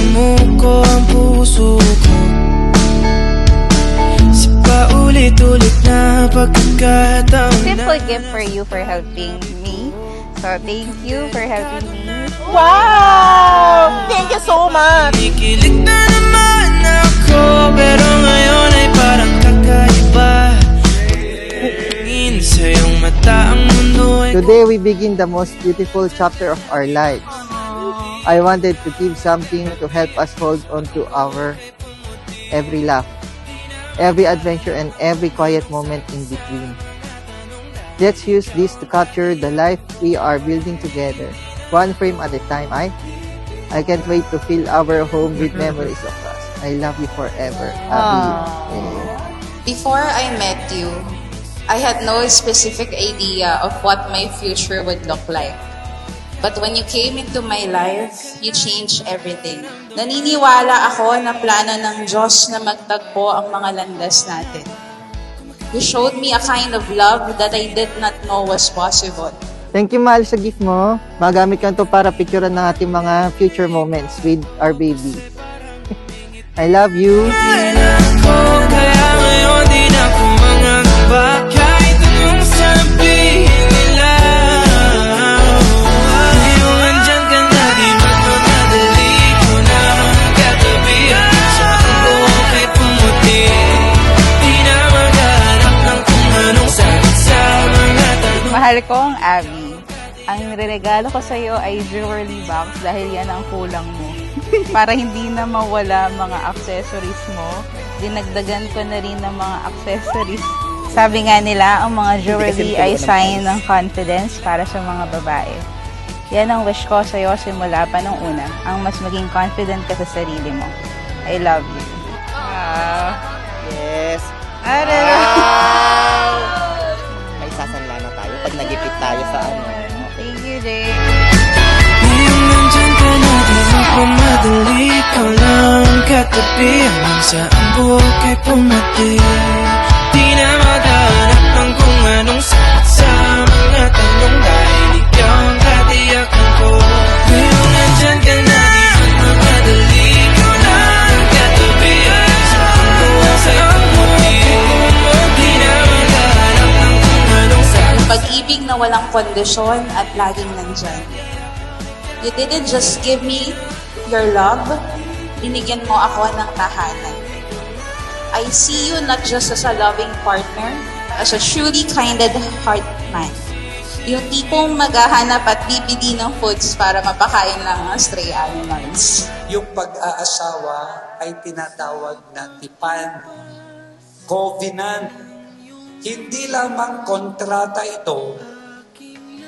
sumuko ang puso ko sa paulit-ulit na pagkakataon na Simple gift for you for helping me. So, thank you for helping me. Wow! Thank you so much! Kinikilig na naman ako, pero ngayon ay parang kakaiba. Tingin sa iyong mata ang mundo ay Today we begin the most beautiful chapter of our lives. I wanted to give something to help us hold on to our every laugh, every adventure, and every quiet moment in between. Let's use this to capture the life we are building together, one frame at a time. I can't wait to fill our home with memories of us. I love you forever, Abby. Before I met you, I had no specific idea of what my future would look like. But when you came into my life, you changed everything. Naniniwala ako na plano ng Diyos na magtagpo ang mga landas natin. You showed me a kind of love that I did not know was possible. Thank you, mahal, sa gift mo. Magamit ko to para picturean ng ating mga future moments with our baby. I love you. ako, kaya ngayon di na ako mangangamba. Kahit anong sabihin nila, ngayong andyan ka na, di magmamadali ko na katabi. Sa buhok ay pumuti, di na maghanap ng kung anong sagot sa mga tanong. Mahal kong Abby, ang niregalo ko sa iyo ay jewelry box dahil yan ang kulang mo. Para hindi na mawala mga accessories mo, dinagdagan ko na rin ng mga accessories. Sabi nga nila, ang mga jewelry ay sign ng confidence para sa mga babae. Yan ang wish ko sa iyo simula pa nung una, ang mas maging confident ka sa sarili mo. I love you. Yes! Wow! May sasanla na tayo pag nagipit tayo sa ano. Thank you, Jay. Ngayong nandyan ka na, di magmamadali ko lang katabi. Hanggang sa ang buhok ay pumati, di na maghanap ng kung anong sagot sa mga tanong. Dahil ikaw ang katiyakan ko. Ngayong nandyan ka na, di magmamadali ko lang katabi. Hanggang sa ang buhok ay pumati, di na maghanap ng kung anong sagot. Pag-ibig na walang kondisyon at laging nandyan. You didn't just give me your love, binigyan mo ako ng tahanan. I see you not just as a loving partner, as a truly kinded heart man. Yung tipong maghahanap at bibili ng foods para mapakain ng mga stray animals. Yung pag-aasawa ay tinatawag na tipan, covenant. Hindi lamang kontrata ito.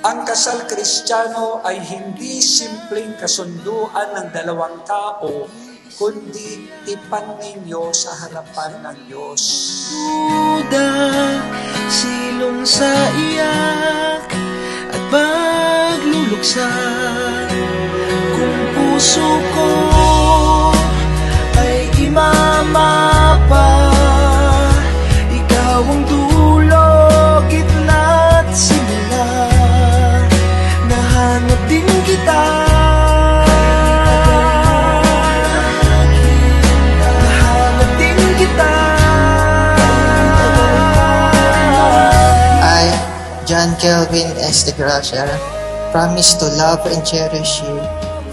Ang kasal Kristiyano ay hindi simpleng kasunduan ng dalawang tao, kundi tipan ninyo sa harapan ng Diyos. Duda, silong sa iyak at pagluluksa. Kung puso ko ay imamapa, ikaw ang dulo, gitna at simula. Nahanap din kita, nahanap din kita. I, John Kelvin S. de Gracia, promise to love and cherish you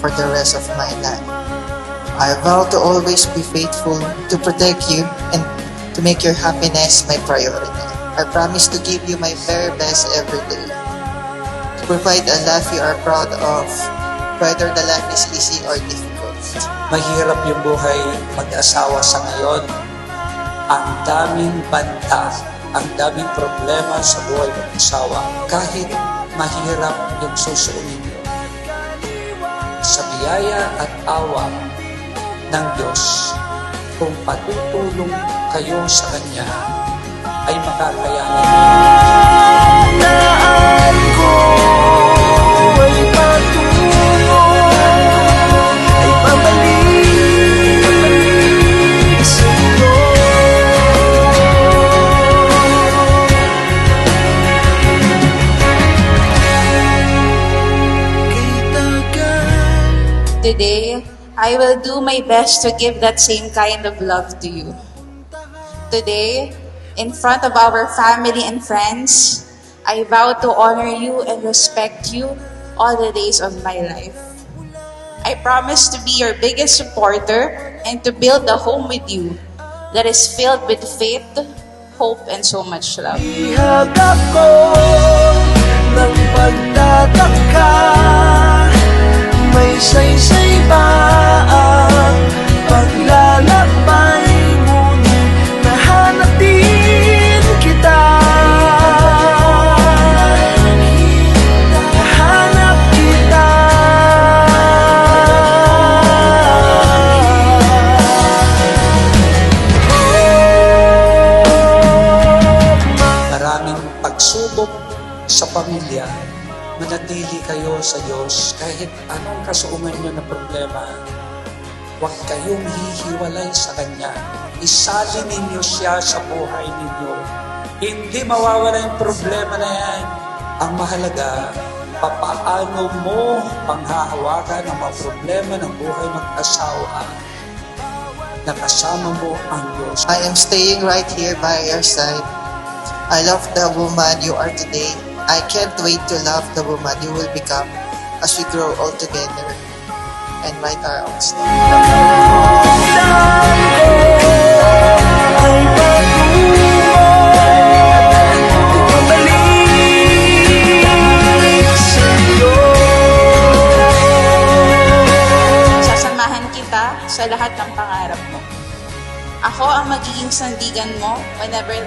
for the rest of my life. I vow to always be faithful, to protect you, and to make your happiness my priority. I promise to give you my very best every day, to provide a life you are proud of, whether the life is easy or difficult. Mahirap yung buhay mag-asawa sa ngayon. Ang daming banta, ang daming problema sa buhay mag-asawa. Kahit mahirap yung susuunin nyo, sa biyaya at awa ng Diyos, kung patutulong kayo sa Kanya, ay makakayanin. Naan ko ay patungo, ay pabalik sa iyo. Kay tagal Today, I will do my best to give that same kind of love to you. Today, in front of our family and friends, I vow to honor you and respect you all the days of my life. I promise to be your biggest supporter and to build a home with you that is filled with faith, hope, and so much love. Ihag ako ng pagtataka, may saysay ba ang paglalakbay, ngunit nahanap din kita. Nahanap kita. Maraming pagsubok sa pamilya, manatili kayo sa Diyos kahit anong kasuungan nyo na problema. Huwag kayong hihiwalay sa Kanya. Isali ninyo siya sa buhay ninyo. Hindi mawawala yung problema na yan. Ang mahalaga, papaano mo panghahawakan ang mga problema ng buhay mag-asawa na kasama mo ang Diyos. I am staying right here by your side. I love the woman you are today. I can't wait to love the woman you will become as we grow old together and write our own story. Sasamahan kita sa lahat ng pangarap mo. Ako ang magiging sandigan mo whenever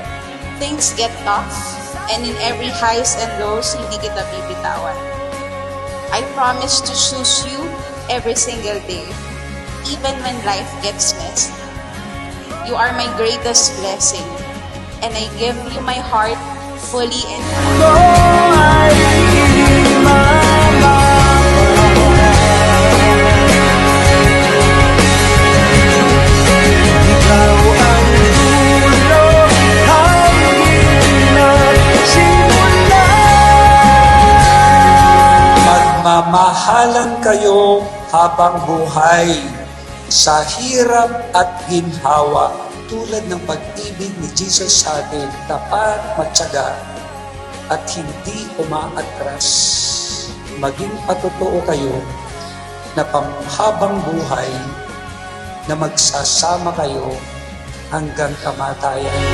things get tough, and in every highs and lows, hindi kita bibitawan. I promise to choose you every single day, even when life gets messy. You are my greatest blessing, and I give you my heart fully and Magmamahalan kayo habang buhay sa hirap at ginhawa tulad ng pag-ibig ni Jesus sa atin, tapat, matyaga, at hindi umaatras. Maging patotoo kayo na panghabang buhay na magsasama kayo hanggang kamatayan.